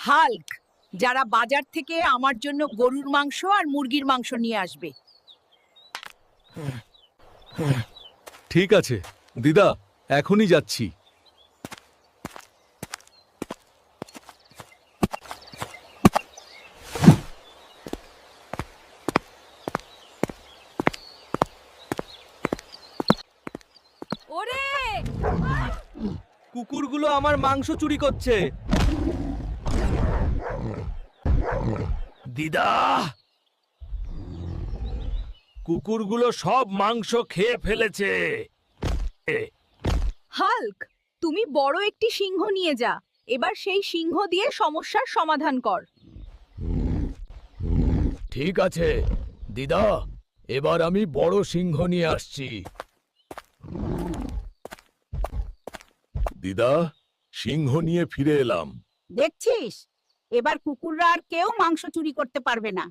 Hulk, যারা বাজার থেকে আমার জন্য গরুর মাংস আর মুরগির মাংস নিয়ে আসবে। ঠিক আছে দিদা, এখনই যাচ্ছি। ওরে, কুকুরগুলো আমার মাংস চুরি করছে। দিদা, কুকুরগুলো সব মাংস খেয়ে ফেলেছে। হাল্ক, তুমি বড় একটি সিংহ নিয়ে যা। এবার সেই সিংহ দিয়ে সমস্যার সমাধান কর। ঠিক আছে দিদা, এবার আমি বড় সিংহ নিয়ে আসছি। দিদা, সিংহ নিয়ে ফিরে এলাম। দেখছিস, এবার কুকুররা আর কেউ মাংস চুরি করতে পারবে না।